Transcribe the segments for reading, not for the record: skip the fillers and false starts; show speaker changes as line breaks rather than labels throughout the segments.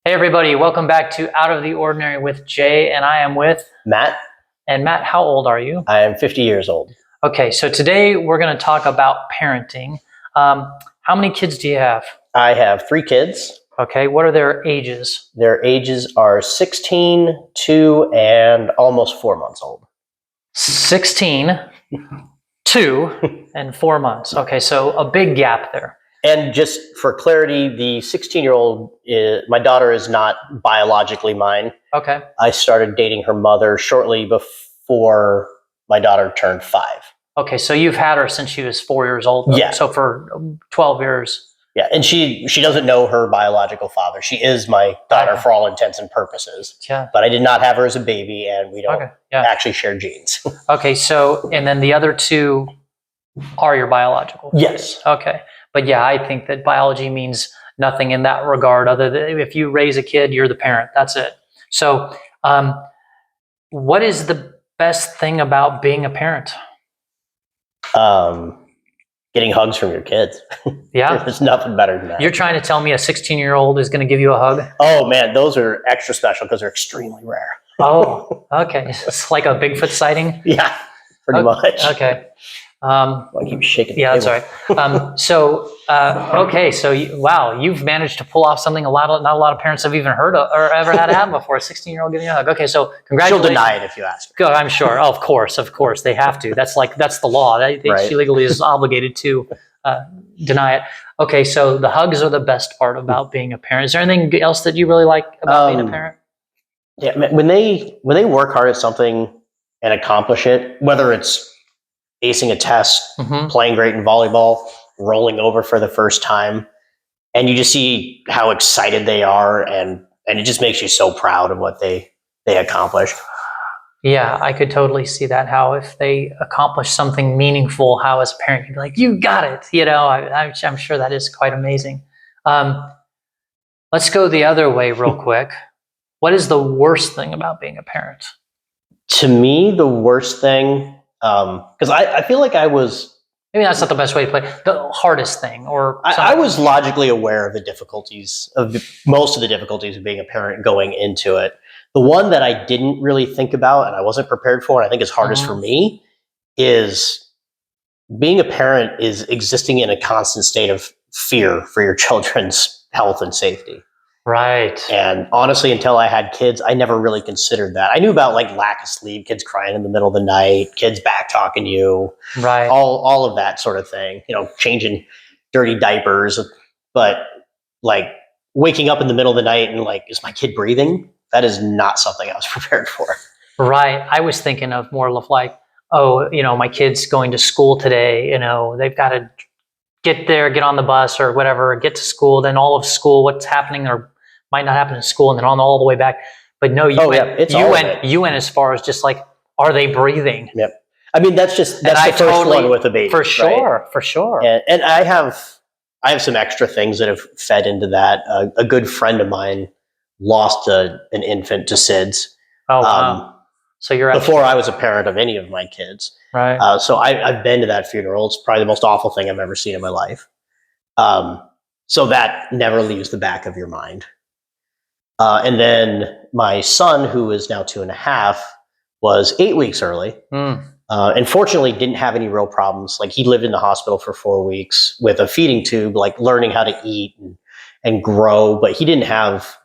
Hey everybody, welcome back to Out of the Ordinary with Jay, and I am with
Matt,
And Matt, how old are you?
I am 50 years old.
Okay, so today we're going to talk about parenting. How many kids do you have?
I have 3 kids.
Okay, what are their ages?
Their ages are 16, 2, and almost 4 months old.
16, 2, and 4 months. Okay, so a big gap there.
And just for clarity, the 16-year-old, my daughter is not biologically mine.
Okay.
I started dating her mother shortly before my daughter turned 5.
Okay, so you've had her since she was 4 years old?
Yeah.
So for 12 years.
Yeah, and she doesn't know her biological father. She is my daughter for all intents and purposes.
Yeah.
But I did not have her as a baby, and we don't actually share genes.
Okay, so, and then the other 2 are your biological?
Yes.
Okay. But yeah, I think that biology means nothing in that regard, other than if you raise a kid, you're the parent. That's it. So what is the best thing about being a parent?
Getting hugs from your kids.
Yeah.
There's nothing better than that.
You're trying to tell me a 16-year-old is going to give you a hug?
Oh man, those are extra special because they're extremely rare.
Oh, okay. It's like a Bigfoot sighting?
Yeah, pretty much.
Okay.
I keep shaking the
Yeah, that's
table.
all right. Okay, so wow, you've managed to pull off something not a lot of parents have even heard of or ever had happen before. A 16-year-old giving you a hug. Okay, so congratulations.
She'll deny it if you ask her.
Good, I'm sure. Oh, of course, they have to. That's the law.
Right.
She legally is obligated to deny it. Okay, so the hugs are the best part about being a parent. Is there anything else that you really like about being a parent?
Yeah, when they work hard at something and accomplish it, whether it's acing a test, playing great in volleyball, rolling over for the first time, and you just see how excited they are, and it just makes you so proud of what they accomplish.
Yeah, I could totally see that. How if they accomplish something meaningful, how as a parent you'd be like, "You got it!" You know, I'm sure that is quite amazing. Let's go the other way real quick. What is the worst thing about being a parent?
To me, the worst thing, because I feel like I was...
Maybe that's not the best way to play it. The hardest thing, or
I was logically aware of the difficulties, most of the difficulties of being a parent going into it. The one that I didn't really think about and I wasn't prepared for, and I think is hardest for me, is being a parent is existing in a constant state of fear for your children's health and safety.
Right.
And honestly, until I had kids, I never really considered that. I knew about like lack of sleep, kids crying in the middle of the night, kids back talking you,
right,
all of that sort of thing. You know, changing dirty diapers, but like waking up in the middle of the night and like, is my kid breathing? That is not something I was prepared for.
Right. I was thinking of more of like, oh, you know, my kid's going to school today. You know, they've got to get there, get on the bus or whatever, get to school. Then all of school, what's happening or might not happen in school, and then on all the way back. But no, you went as far as just like, are they breathing?
Yep. I mean, that's the first one with a baby.
For sure,
right?
For sure.
And I have some extra things that have fed into that. A good friend of mine lost an infant to SIDS.
Oh, wow. So you're
before I was a parent of any of my kids.
Right.
So I've been to that funeral. It's probably the most awful thing I've ever seen in my life. So that never leaves the back of your mind. And then my son, who is now 2.5, was 8 weeks early. And fortunately didn't have any real problems. Like he lived in the hospital for 4 weeks with a feeding tube, like learning how to eat and grow, but he didn't have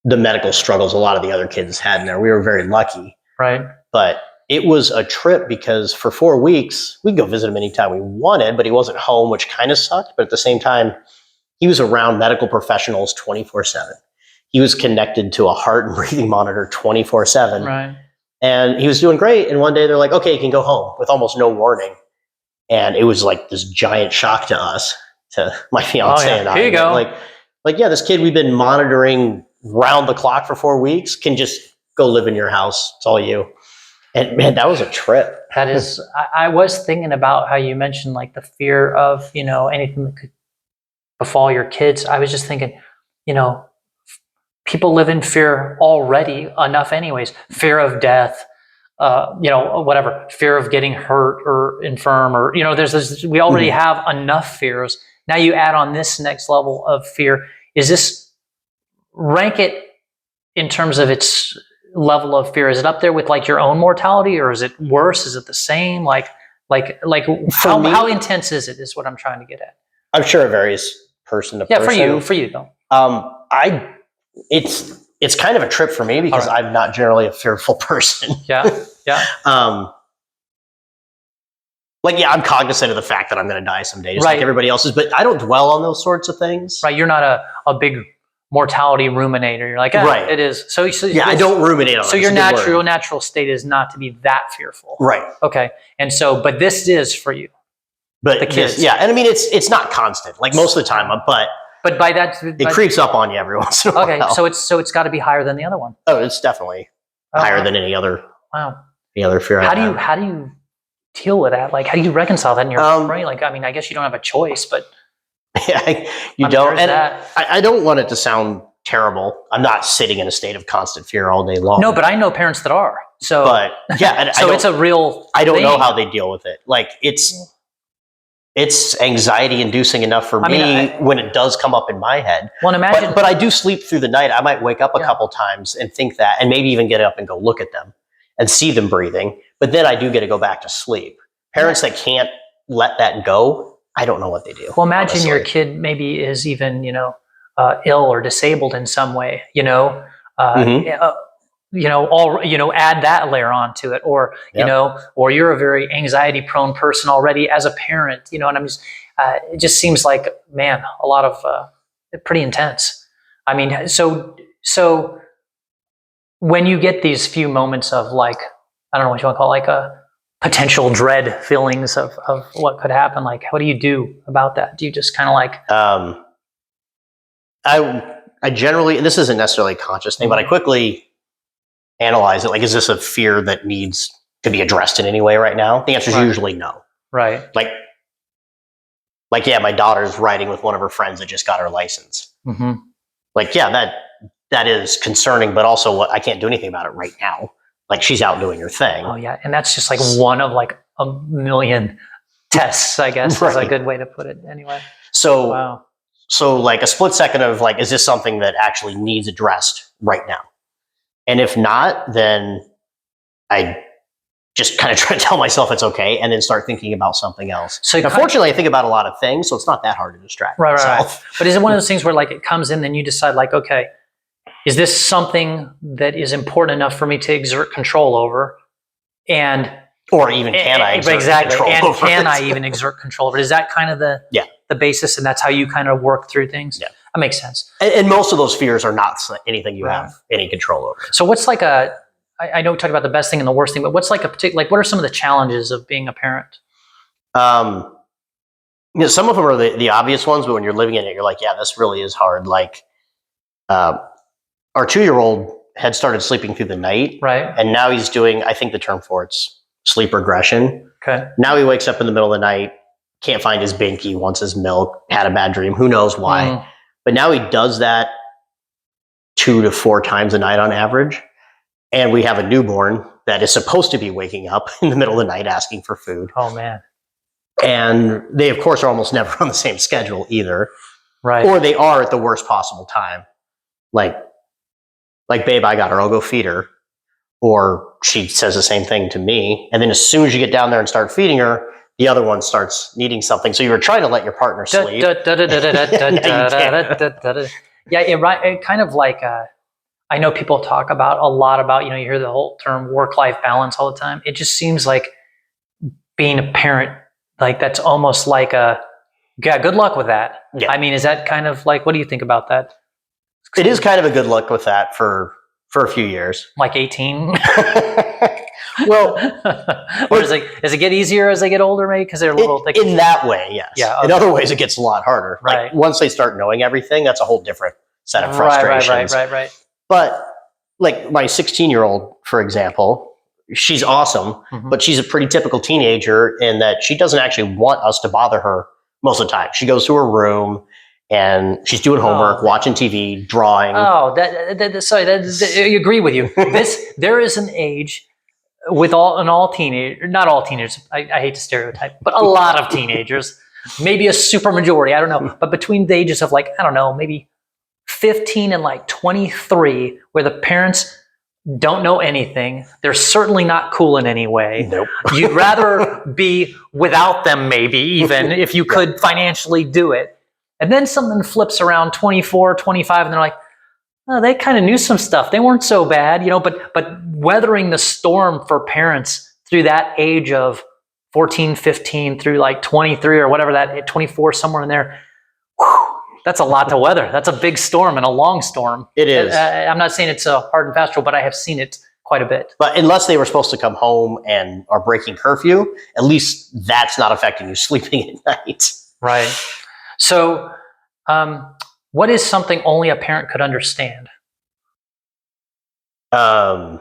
the medical struggles a lot of the other kids had in there. We were very lucky.
Right.
But it was a trip because for 4 weeks, we'd go visit him anytime we wanted, but he wasn't home, which kind of sucked. But at the same time, he was around medical professionals 24/7. He was connected to a heart and breathing monitor 24/7.
Right.
And he was doing great. And one day they're like, okay, you can go home, with almost no warning. And it was like this giant shock to us, to my fiance and I.
Here you go.
Like, yeah, this kid we've been monitoring round the clock for 4 weeks can just go live in your house. It's all you. And man, that was a trip.
That is, I was thinking about how you mentioned like the fear of, you know, anything that could befall your kids. I was just thinking, you know, people live in fear already enough anyways. Fear of death, you know, whatever, fear of getting hurt or infirm, or, you know, we already have enough fears. Now you add on this next level of fear. Is this rank it in terms of its level of fear. Is it up there with like your own mortality, or is it worse? Is it the same? Like how intense is it? Is what I'm trying to get at.
I'm sure it varies person to person.
Yeah, for you though.
It's kind of a trip for me because I'm not generally a fearful person.
Yeah.
I'm cognizant of the fact that I'm going to die someday, just like everybody else is, but I don't dwell on those sorts of things.
Right. You're not a big mortality ruminator. You're like, it is. So
I don't ruminate on it.
So your natural state is not to be that fearful.
Right.
Okay. And so, but this is for you.
But
the kids.
And I mean, it's not constant, like most of the time, but
by that,
it creeps up on you every once in a while.
Okay. So it's got to be higher than the other one.
Oh, it's definitely higher than any other.
Wow.
Any other fear.
How do you deal with that? Like, how do you reconcile that in your brain? Like, I mean, I guess you don't have a choice, but
you don't. And I don't want it to sound terrible. I'm not sitting in a state of constant fear all day long.
No, but I know parents that are. So,
but
so it's a real.
I don't know how they deal with it. Like it's anxiety inducing enough for me when it does come up in my head.
Well, imagine,
but I do sleep through the night. I might wake up a couple times and think that, and maybe even get up and go look at them and see them breathing. But then I do get to go back to sleep. Parents that can't let that go, I don't know what they do.
Well, imagine your kid maybe is even, ill or disabled in some way, add that layer onto it, or, or you're a very anxiety prone person already as a parent, and I'm just, it just seems like, man, a lot of, pretty intense. I mean, so when you get these few moments of like, I don't know what you want to call it, like a potential dread feelings of what could happen, like, what do you do about that? Do you just kind of like,
I generally, this isn't necessarily a conscious thing, but I quickly analyze it. Like, is this a fear that needs to be addressed in any way right now? The answer is usually no.
Right.
Like, my daughter's riding with one of her friends that just got her license.
Mm-hmm.
Like, that is concerning, but also I can't do anything about it right now. Like, she's out doing her thing.
Oh yeah. And that's just like one of like a million tests, I guess, is a good way to put it anyway.
So,
wow.
So like a split second of like, is this something that actually needs addressed right now? And if not, then I just kind of try to tell myself it's okay, and then start thinking about something else. So unfortunately, I think about a lot of things, so it's not that hard to distract myself.
Right. But is it one of those things where like it comes in, then you decide like, okay, is this something that is important enough for me to exert control over?
Or even can I exert control over it?
Can I even exert control over it? Is that kind of the basis, and that's how you kind of work through things?
Yeah.
That makes sense.
And most of those fears are not anything you have any control over.
So what's like I know we talked about the best thing and the worst thing, but what's like a particular, like what are some of the challenges of being a parent?
Some of them are the obvious ones, but when you're living in it, you're like, yeah, this really is hard. Like, our 2-year-old had started sleeping through the night.
Right.
And now he's doing, I think the term for it's sleep regression.
Okay.
Now he wakes up in the middle of the night, can't find his binky, wants his milk, had a bad dream, who knows why. But now he does that 2 to 4 times a night on average. And we have a newborn that is supposed to be waking up in the middle of the night asking for food.
Oh, man.
And they, of course, are almost never on the same schedule either.
Right.
Or they are at the worst possible time. Like, babe, I got her, I'll go feed her. Or she says the same thing to me. And then as soon as you get down there and start feeding her, the other one starts needing something. So you were trying to let your partner sleep.
Yeah, it kind of like, I know people talk about a lot about, you hear the whole term work-life balance all the time. It just seems like being a parent, like that's almost like good luck with that. Yeah. I mean, is that kind of like, what do you think about that?
It is kind of a good luck with that for a few years.
Like 18?
Well,
or does it get easier as they get older, maybe because they're little?
In that way, yes.
Yeah. Okay.
In other ways, it gets a lot harder.
Right.
Like once they start knowing everything, that's a whole different set of frustrations.
Right.
But like my 16-year-old, for example, she's awesome, but she's a pretty typical teenager in that she doesn't actually want us to bother her most of the time. She goes to her room and she's doing homework, watching TV, drawing.
Oh, I agree with you. There is an age with not all teenagers, I hate to stereotype, but a lot of teenagers, maybe a super majority, I don't know, but between the ages of like, I don't know, maybe 15 and like 23, where the parents don't know anything. They're certainly not cool in any way.
Nope.
You'd rather be without them, maybe, even if you could financially do it. And then something flips around 24, 25, and they're like, oh, they kind of knew some stuff. They weren't so bad, but weathering the storm for parents through that age of 14, 15 through like 23 or whatever, that 24, somewhere in there, whew, that's a lot to weather. That's a big storm and a long storm.
It is.
I'm not saying it's a hard and fast rule, but I have seen it quite a bit.
But unless they were supposed to come home and are breaking curfew, at least that's not affecting you sleeping at night.
Right. So, what is something only a parent could understand that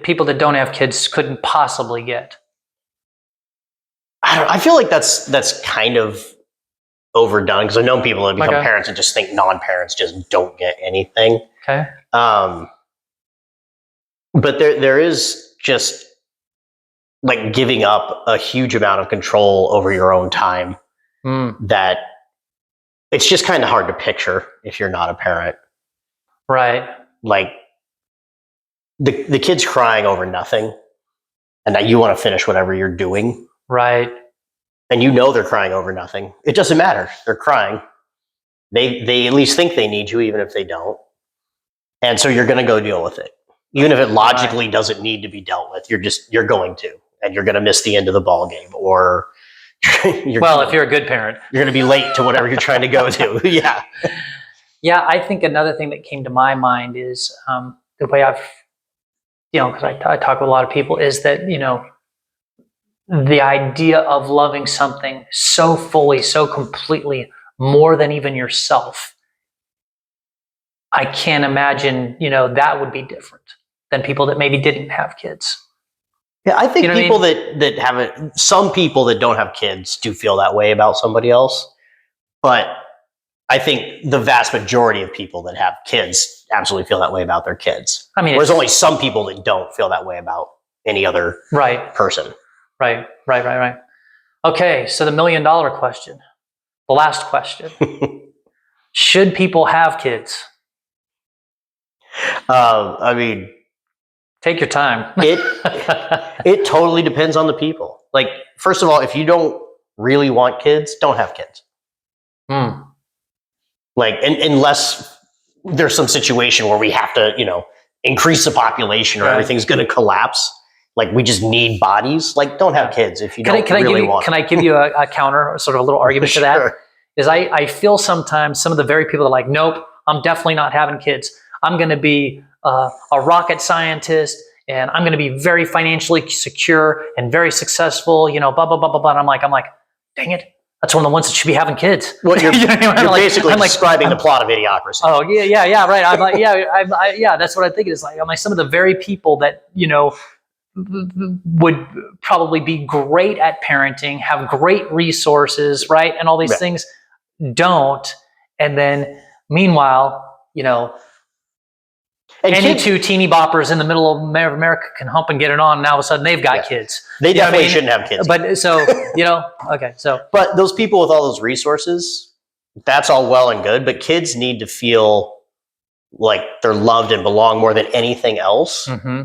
people that don't have kids couldn't possibly get?
I feel like that's kind of overdone, because I've known people that become parents and just think non-parents just don't get anything.
Okay.
But there is just like giving up a huge amount of control over your own time that it's just kind of hard to picture if you're not a parent.
Right.
Like the kid's crying over nothing, and that you want to finish whatever you're doing.
Right.
And you know they're crying over nothing. It doesn't matter. They're crying. They at least think they need you, even if they don't. And so you're going to go deal with it. Even if it logically doesn't need to be dealt with, you're going to. And you're going to miss the end of the ball game. Or
if you're a good parent,
you're going to be late to whatever you're trying to go to. Yeah.
Yeah, I think another thing that came to my mind is the way I've, because I talk with a lot of people, is that, the idea of loving something so fully, so completely, more than even yourself. I can't imagine, that would be different than people that maybe didn't have kids.
Yeah, I think people that haven't, some people that don't have kids do feel that way about somebody else. But I think the vast majority of people that have kids absolutely feel that way about their kids. I mean, whereas only some people that don't feel that way about any other person. Right.
Okay, so the $1 million question, the last question. Should people have kids?
I mean,
take your time.
It totally depends on the people. Like, first of all, if you don't really want kids, don't have kids. Like, unless there's some situation where we have to, increase the population or everything's going to collapse. Like, we just need bodies. Like, don't have kids if you don't really want.
Can I give you a counter, or sort of a little argument to that? Is I feel sometimes some of the very people that are like, nope, I'm definitely not having kids. I'm going to be a rocket scientist, and I'm going to be very financially secure and very successful. Blah blah blah blah blah. And I'm like, dang it, that's one of the ones that should be having kids.
Well, you're basically describing the plot of Idiocracy.
Oh yeah, right. I'm like, yeah, that's what I think it is. Like, I'm like, some of the very people that would probably be great at parenting, have great resources, right? And all these things don't. And then meanwhile, any two teeny boppers in the middle of America can hump and get it on, and all of a sudden they've got kids.
They definitely shouldn't have kids.
But so, okay. So,
but those people with all those resources, that's all well and good, but kids need to feel like they're loved and belong more than anything else. Mm-hmm.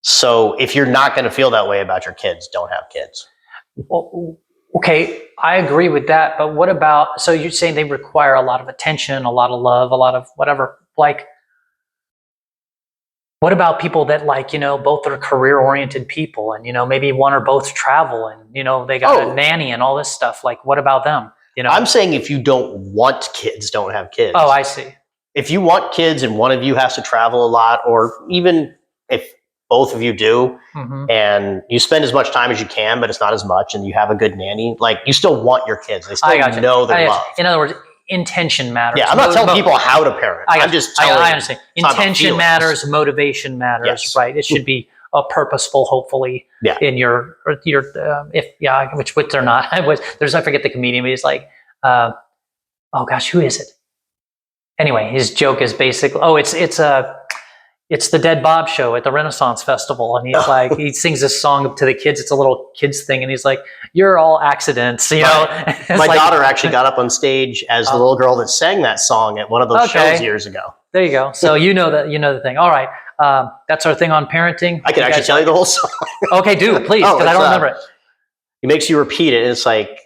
So if you're not going to feel that way about your kids, don't have kids.
Well, okay, I agree with that. But what about, so you're saying they require a lot of attention, a lot of love, a lot of whatever. Like, what about people that both are career-oriented people, and, maybe one or both travel, and, they got a nanny and all this stuff. Like, what about them?
I'm saying if you don't want kids, don't have kids.
Oh, I see.
If you want kids and one of you has to travel a lot, or even if both of you do, and you spend as much time as you can, but it's not as much, and you have a good nanny, like, you still want your kids. They still know they're loved.
In other words, intention matters.
Yeah, I'm not telling people how to parent. I'm just telling
I understand. Intention matters, motivation matters, right? It should be purposeful, hopefully, in your which they're not. I forget the comedian, but he's like, oh gosh, who is it? Anyway, his joke is basically, it's it's the Dead Bob show at the Renaissance Festival. And he's like, he sings this song to the kids. It's a little kids thing. And he's like, you're all accidents, you know?
My daughter actually got up on stage as the little girl that sang that song at one of those shows years ago.
There you go. So you know the thing. All right. That's our thing on parenting.
I can actually tell you the whole song.
Okay, do please, because I don't remember it.
It makes you repeat it. It's like,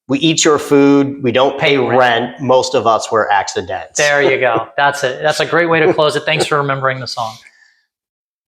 we eat your food. We don't pay rent. Most of us were accidents.
There you go. That's it. That's a great way to close it. Thanks for remembering the song.